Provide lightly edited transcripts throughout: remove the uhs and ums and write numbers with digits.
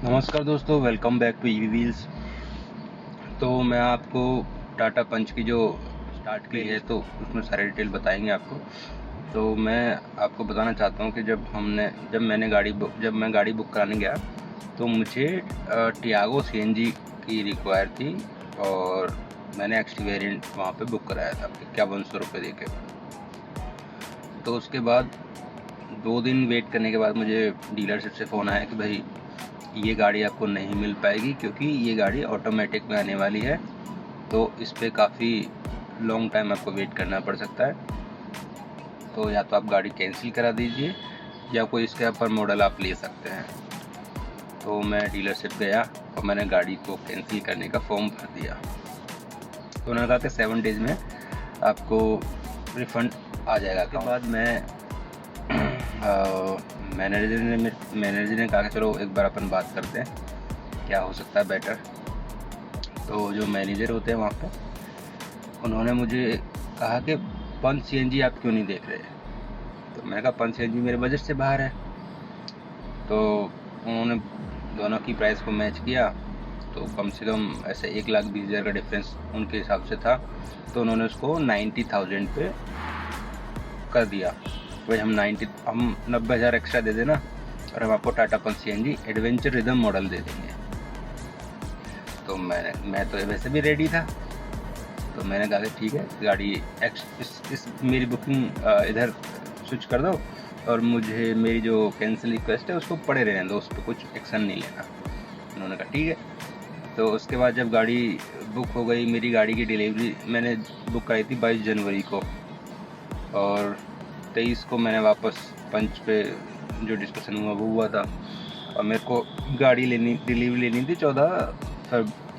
नमस्कार दोस्तों, welcome back to EV Wheels. तो मैं आपको टाटा पंच की जो स्टार्ट की है तो उसमें सारे डिटेल बताएंगे आपको। तो मैं आपको बताना चाहता हूँ कि जब मैं गाड़ी बुक कराने गया तो मुझे टियागो सीएनजी की रिक्वायर थी और मैंने एक्सटी वेरिएंट वहाँ पे बुक कराया था 5100 रुपये दे के। तो उसके बाद 2 दिन वेट करने के बाद मुझे डीलरशिप से फ़ोन आया कि भाई ये गाड़ी आपको नहीं मिल पाएगी क्योंकि ये गाड़ी ऑटोमेटिक में आने वाली है, तो इस पे काफ़ी लॉन्ग टाइम आपको वेट करना पड़ सकता है। तो या तो आप गाड़ी कैंसिल करा दीजिए या कोई इसके ऊपर मॉडल आप ले सकते हैं। तो मैं डीलरशिप गया और मैंने गाड़ी को कैंसिल करने का फॉर्म भर दिया। तो उन्होंने कहा कि 7 डेज़ में आपको रिफ़ंड आ जाएगा। उसके बाद मैनेजर ने कहा कि चलो एक बार अपन बात करते हैं क्या हो सकता है बेटर। तो जो मैनेजर होते हैं वहाँ पे उन्होंने मुझे कहा कि पंच सीएनजी आप क्यों नहीं देख रहे। तो मैंने कहा पंच सीएनजी मेरे बजट से बाहर है। तो उन्होंने दोनों की प्राइस को मैच किया तो कम से कम ऐसे 1,20,000 का डिफरेंस उनके हिसाब से था। तो उन्होंने उसको 90,000 पे कर दिया। भाई हम 90,000 एक्स्ट्रा दे देना और हम आपको टाटा पंच सीएनजी एडवेंचर रिदम मॉडल दे देंगे। तो मैं तो वैसे भी रेडी था। तो मैंने कहा कि ठीक है, गाड़ी इस मेरी बुकिंग इधर स्विच कर दो और मुझे मेरी जो कैंसिल रिक्वेस्ट है उसको पड़े रहने दो, उस पर कुछ एक्शन नहीं लेना। उन्होंने कहा ठीक है। तो उसके बाद जब गाड़ी बुक हो गई, मेरी गाड़ी की डिलीवरी मैंने बुक कराई थी 22 जनवरी को और 23 को मैंने वापस पंच पे जो डिस्कशन हुआ वो हुआ था। और मेरे को डिलीवरी लेनी थी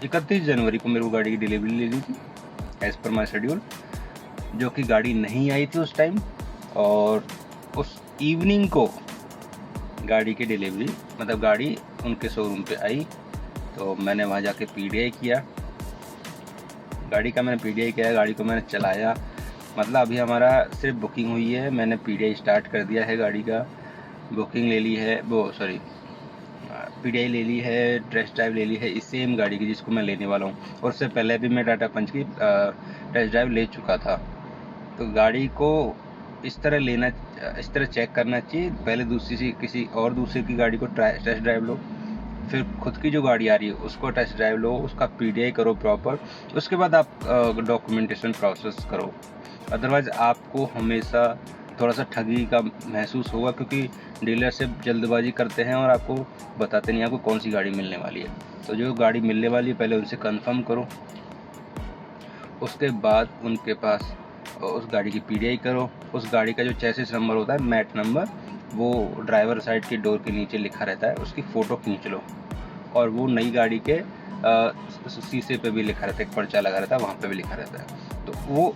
31 जनवरी को मेरे को गाड़ी की डिलीवरी लेनी थी एज़ पर माई शेड्यूल, जो कि गाड़ी नहीं आई थी उस टाइम। और उस इवनिंग को गाड़ी की डिलीवरी मतलब गाड़ी उनके शोरूम पे आई। तो मैंने वहाँ जाके पीडीआई किया गाड़ी का। गाड़ी को मैंने चलाया। मतलब अभी हमारा सिर्फ बुकिंग हुई है, मैंने पीडीआई स्टार्ट कर दिया है गाड़ी का, बुकिंग ले ली है, पीडीआई ले ली है, टेस्ट ड्राइव ले ली है इस सेम गाड़ी की जिसको मैं लेने वाला हूँ। और उससे पहले भी मैं टाटा पंच की टेस्ट ड्राइव ले चुका था। तो गाड़ी को इस तरह चेक करना चाहिए, पहले दूसरे की गाड़ी को टेस्ट ड्राइव लो, फिर खुद की जो गाड़ी आ रही है उसको टेस्ट ड्राइव लो, उसका पीडीआई करो प्रॉपर, उसके बाद आप डॉक्यूमेंटेशन प्रोसेस करो। अदरवाइज़ आपको हमेशा थोड़ा सा ठगी का महसूस होगा, क्योंकि डीलरशिप जल्दबाजी करते हैं और आपको बताते नहीं आपको कौन सी गाड़ी मिलने वाली है। तो जो गाड़ी मिलने वाली है पहले उनसे कंफर्म करो, उसके बाद उनके पास उस गाड़ी की पीडीआई करो। उस गाड़ी का जो चेसिस नंबर होता है, मैट नंबर, वो ड्राइवर साइड के डोर के नीचे लिखा रहता है, उसकी फ़ोटो खींच लो। और वो नई गाड़ी के शीशे पे भी लिखा रहता है, एक पर्चा लगा रहता है वहाँ पे भी लिखा रहता है। तो वो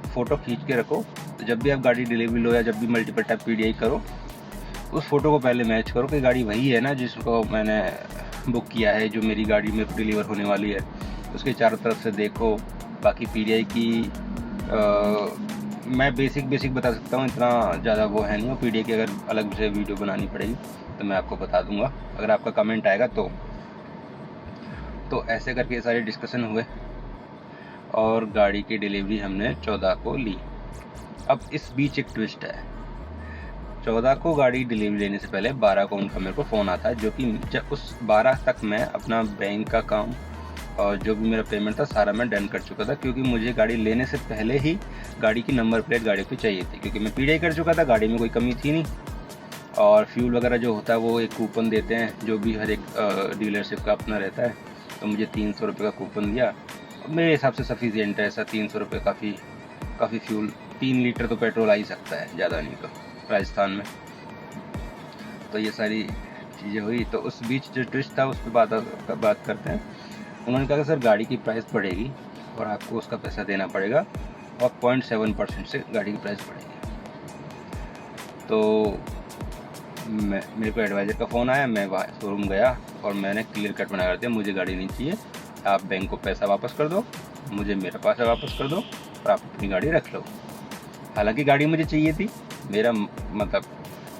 फ़ोटो खींच के रखो। तो जब भी आप गाड़ी डिलीवरी लो या जब भी मल्टीपल टाइप पीडीआई करो, उस फ़ोटो को पहले मैच करो कि गाड़ी वही है ना जिसको मैंने बुक किया है, जो मेरी गाड़ी में डिलीवर होने वाली है। उसके चारों तरफ से देखो। बाकी पीडीआई की मैं बेसिक बता सकता हूँ, इतना ज़्यादा वो है नहीं। और पीडीआई की अगर अलग से वीडियो बनानी पड़ेगी तो मैं आपको बता दूंगा, अगर आपका कमेंट आएगा तो ऐसे करके सारे डिस्कशन हुए और गाड़ी की डिलीवरी हमने 14 को ली। अब इस बीच एक ट्विस्ट है। 14 को गाड़ी डिलीवरी लेने से पहले 12 को उनका मेरे को फ़ोन आता है, जो कि जब उस 12 तक मैं अपना बैंक का काम और जो भी मेरा पेमेंट था सारा मैं डन कर चुका था, क्योंकि मुझे गाड़ी लेने से पहले ही गाड़ी की नंबर प्लेट गाड़ी पे चाहिए थी, क्योंकि मैं पीडीआई कर चुका था, गाड़ी में कोई कमी थी नहीं। और फ्यूल वगैरह जो होता है वो एक कूपन देते हैं, जो भी हर एक डीलरशिप का अपना रहता है। तो मुझे 300 रुपये का कूपन दिया, मेरे हिसाब से सफिशियंट है ऐसा। 300 रुपये काफ़ी फ्यूल, 3 लीटर तो पेट्रोल आ ही सकता है, ज़्यादा नहीं तो राजस्थान में। तो ये सारी चीज़ें हुई। तो उस बीच जो ट्विस्ट था उस पर बात करते हैं। उन्होंने कहा कि सर गाड़ी की प्राइस बढ़ेगी और आपको उसका पैसा देना पड़ेगा, और 0.7% से गाड़ी की प्राइस बढ़ेगी। तो मेरे को एडवाइज़र का फ़ोन आया, मैं वहाँ शोरूम गया और मैंने क्लियर कट बना कर दिया, मुझे गाड़ी नहीं चाहिए, आप बैंक को पैसा वापस कर दो, मुझे मेरा पैसा वापस कर दो और आप अपनी गाड़ी रख लो। हालांकि गाड़ी मुझे चाहिए थी, मेरा मतलब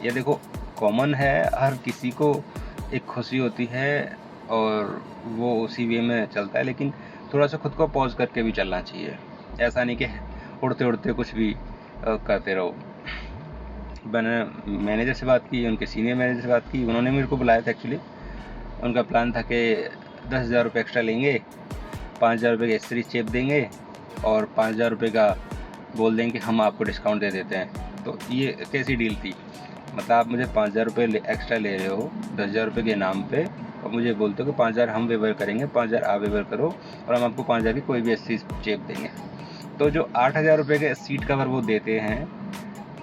ये देखो कॉमन है, हर किसी को एक खुशी होती है और वो उसी वे में चलता है, लेकिन थोड़ा सा खुद को पॉज करके भी चलना चाहिए। ऐसा नहीं कि उड़ते उड़ते कुछ भी करते रहो। मैंने मैनेजर से बात की, उनके सीनियर मैनेजर से बात की, उन्होंने मेरे को बुलाया था एक्चुअली। उनका प्लान था कि 10,000 रुपये एक्स्ट्रा लेंगे, 5,000 रुपये का एस्त्री चेप देंगे और 5,000 रुपये का बोल देंगे कि हम आपको डिस्काउंट दे देते हैं। तो ये कैसी डील थी? मतलब आप मुझे 5,000 रुपये एक्स्ट्रा ले रहे हो 10,000 रुपये के नाम पे, और मुझे बोलते हो कि 5,000 हम वेवर करेंगे, 5,000 आप वेवर करो और हम आपको 5,000 की कोई भी एस्त्री चेप देंगे। तो जो 8,000 रुपये के सीट कवर वो देते हैं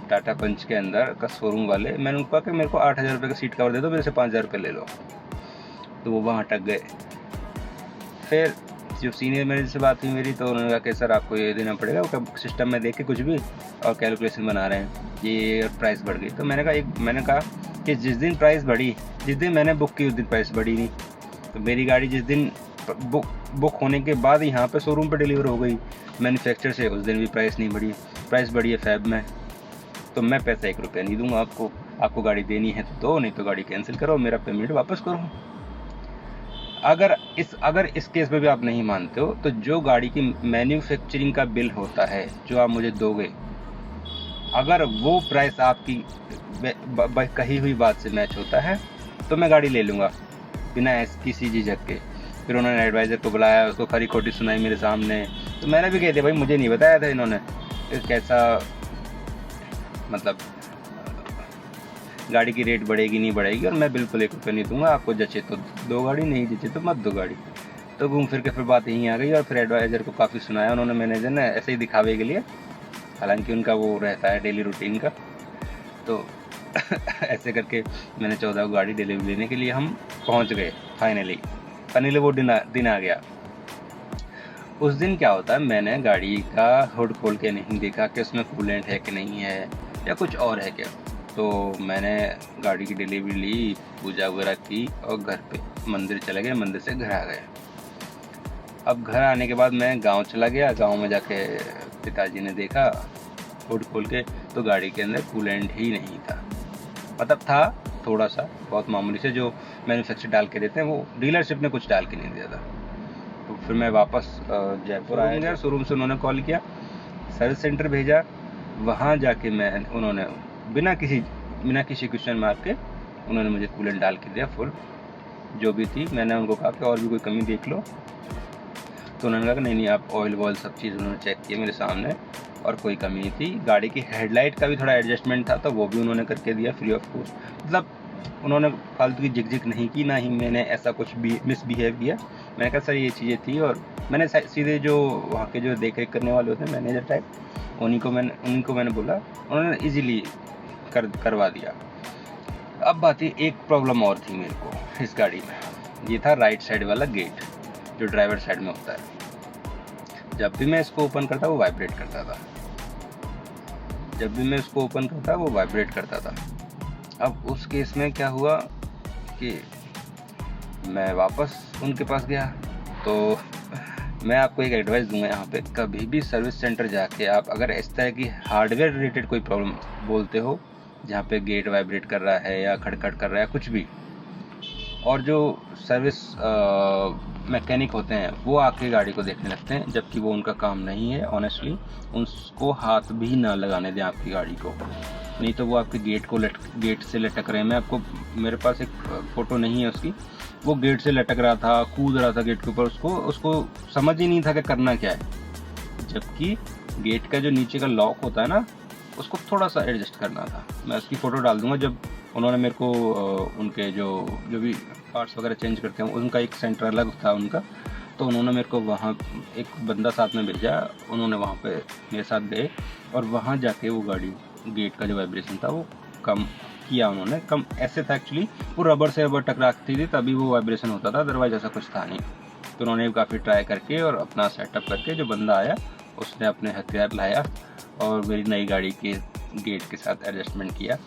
टाटा पंच के अंदर का शोरूम वाले, मैंने उनको कहा कि मेरे को 8,000 रुपये का सीट कवर दे दो, मेरे से 5,000 रुपये ले लो। तो वो वहाँ अटक गए। फिर जो सीनियर मैनेजर से बात हुई मेरी, तो उन्होंने कहा कि सर आपको ये देना पड़ेगा, वो सिस्टम में देख के कुछ भी और कैलकुलेशन बना रहे हैं, ये प्राइस बढ़ गई। तो मैंने कहा कि जिस दिन प्राइस बढ़ी, जिस दिन मैंने बुक की उस दिन प्राइस बढ़ी नहीं। तो मेरी गाड़ी जिस दिन बुक होने के बाद यहाँ पे शोरूम पे डिलीवर हो गई मैन्युफैक्चर से, उस दिन भी प्राइस नहीं बढ़ी। प्राइस बढ़ी है फ़ैब में, तो मैं पैसा 1 रुपया नहीं दूंगा आपको। आपको गाड़ी देनी है तो दो, नहीं तो गाड़ी कैंसिल करो, मेरा पेमेंट वापस करो। अगर इस केस में भी आप नहीं मानते हो, तो जो गाड़ी की मैन्युफैक्चरिंग का बिल होता है जो आप मुझे दोगे, अगर वो प्राइस आपकी कही हुई बात से मैच होता है तो मैं गाड़ी ले लूँगा बिना किसी झिझक के। फिर उन्होंने एडवाइज़र को बुलाया, उसको खरी खोटी सुनाई मेरे सामने। तो मैंने भी कह दिया भाई मुझे नहीं बताया था इन्होंने कैसा, मतलब गाड़ी की रेट बढ़ेगी नहीं बढ़ेगी, और मैं बिल्कुल 1 रुपया नहीं दूंगा। आपको जचे तो दो गाड़ी, नहीं जचे तो मत दो गाड़ी। तो घूम फिर के फिर बात यहीं आ गई, और फिर एडवाइज़र को काफ़ी सुनाया उन्होंने, मैनेजर ने, ऐसे ही दिखावे के लिए। हालांकि उनका वो रहता है डेली रूटीन का। तो ऐसे करके मैंने 14 को गाड़ी डिलीवरी लेने के लिए हम पहुँच गए फाइनली वो दिन आ गया। उस दिन क्या होता है, मैंने गाड़ी का हुड खोल के नहीं देखा कि उसमें कूलेंट है कि नहीं है या कुछ और है क्या। तो मैंने गाड़ी की डिलीवरी ली, पूजा वगैरह की और घर पे मंदिर चले गए, मंदिर से घर आ गए। अब घर आने के बाद मैं गांव चला गया। गांव में जाके पिताजी ने देखा हुड खोल के, तो गाड़ी के अंदर कूलेंट ही नहीं था। मतलब था थोड़ा सा, बहुत मामूली से, जो मैन्युफैक्चर डाल के देते हैं, वो डीलरशिप ने कुछ डाल के नहीं दिया था। तो फिर मैं वापस जयपुर आया गया। शोरूम से उन्होंने कॉल किया, सर्विस सेंटर भेजा, वहाँ जाके उन्होंने बिना किसी क्वेश्चन मार्क के उन्होंने मुझे कूलेंट डाल के दिया फुल जो भी थी। मैंने उनको कहा कि और भी कोई कमी देख लो, तो उन्होंने कहा कि नहीं आप ऑयल वॉयल सब चीज़ उन्होंने चेक किया मेरे सामने और कोई कमी नहीं थी। गाड़ी की हेडलाइट का भी थोड़ा एडजस्टमेंट था, तो वो भी उन्होंने करके दिया फ्री ऑफ कॉस्ट। मतलब उन्होंने फालतू की झिकझिक नहीं की, ना ही मैंने ऐसा कुछ भी मिसबिहेव किया। मैंने कहा सर ये चीज़ें थी, और मैंने सीधे जो वहाँ के जो देख रेख करने वाले होते हैं मैनेजर टाइप, उन्हीं को मैंने बोला, उन्होंने ईजीली करवा दिया। अब बात है, एक प्रॉब्लम और थी मेरे को इस गाड़ी में, ये था राइट साइड वाला गेट जो ड्राइवर साइड में होता है। जब भी मैं इसको ओपन करता वो वाइब्रेट करता था। अब उस केस में क्या हुआ कि मैं वापस उनके पास गया। तो मैं आपको एक एडवाइस दूंगा यहाँ पे, कभी भी सर्विस सेंटर जाके आप अगर इस तरह की हार्डवेयर रिलेटेड कोई प्रॉब्लम बोलते हो, जहाँ पे गेट वाइब्रेट कर रहा है या खड़खड़ कर रहा है कुछ भी, और जो सर्विस मैकेनिक होते हैं वो आके गाड़ी को देखने लगते हैं, जबकि वो उनका काम नहीं है। ऑनेस्टली उसको हाथ भी ना लगाने दें आपकी गाड़ी को, नहीं तो वो आपके गेट से लटक रहे हैं। मेरे पास एक फ़ोटो नहीं है उसकी, वो गेट से लटक रहा था, कूद रहा था गेट के ऊपर, उसको समझ ही नहीं था कि करना क्या है। जबकि गेट का जो नीचे का लॉक होता है ना, उसको थोड़ा सा एडजस्ट करना था। मैं उसकी फ़ोटो डाल दूंगा। जब उन्होंने मेरे को उनके जो भी पार्ट्स वगैरह चेंज करते हैं उनका एक सेंटर अलग था उनका, तो उन्होंने मेरे को वहाँ एक बंदा साथ में भेजा। उन्होंने वहाँ पे मेरे साथ गए और वहाँ जाके वो गाड़ी गेट का जो वाइब्रेशन था वो कम किया उन्होंने। कम ऐसे था एक्चुअली, वो रबर से टकराती थी तभी वो वाइब्रेशन होता था, अदरवाइज ऐसा कुछ था नहीं। तो उन्होंने काफ़ी ट्राई करके और अपना सेटअप करके, जो बंदा आया उसने अपने हथियार लाया और मेरी नई गाड़ी के गेट के साथ एडजस्टमेंट किया।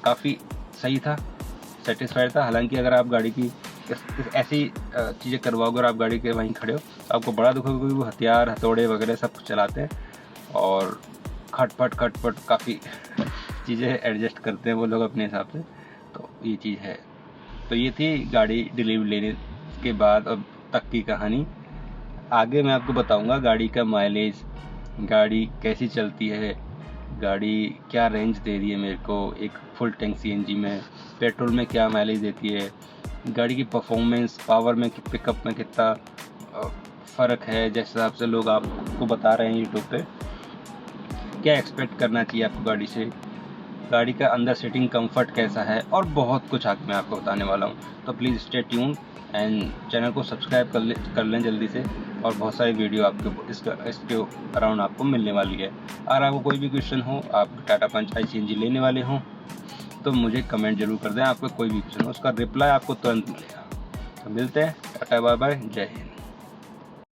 काफ़ी सही था, सेटिस्फाइड था। हालांकि अगर आप गाड़ी की ऐसी चीज़ें करवाओगे और आप गाड़ी के वहीं खड़े हो तो आपको बड़ा दुख होगा, क्योंकि वो हथौड़े वगैरह सब कुछ चलाते हैं और खटपट काफ़ी चीज़ें एडजस्ट करते हैं वो लोग अपने हिसाब से। तो ये चीज़ है। तो ये थी गाड़ी डिलीवरी लेने के बाद अब तक की कहानी। आगे मैं आपको बताऊंगा गाड़ी का माइलेज, गाड़ी कैसी चलती है, गाड़ी क्या रेंज दे रही है मेरे को एक फुल टैंक सीएनजी में, पेट्रोल में क्या माइलेज देती है, गाड़ी की परफॉर्मेंस, पावर में, पिकअप में कितना फ़र्क है, जिस हिसाब से लोग आपको बता रहे हैं यूट्यूब पे, क्या एक्सपेक्ट करना चाहिए आपको गाड़ी से, गाड़ी का अंदर सीटिंग कंफर्ट कैसा है, और बहुत कुछ आगे मैं आपको बताने वाला हूँ। तो please stay tune and channel को सब्सक्राइब कर लें जल्दी से, और बहुत सारी वीडियो आपके इसके अराउंड आपको मिलने वाली है। अगर आपको कोई भी क्वेश्चन हो, आप टाटा पंच ICNG लेने वाले हों, तो मुझे कमेंट जरूर कर दें। आपको कोई भी क्वेश्चन हो उसका रिप्लाई आपको तुरंत मिलेगा। तो मिलते हैं, टाटा बाय बाय, जय हिंद।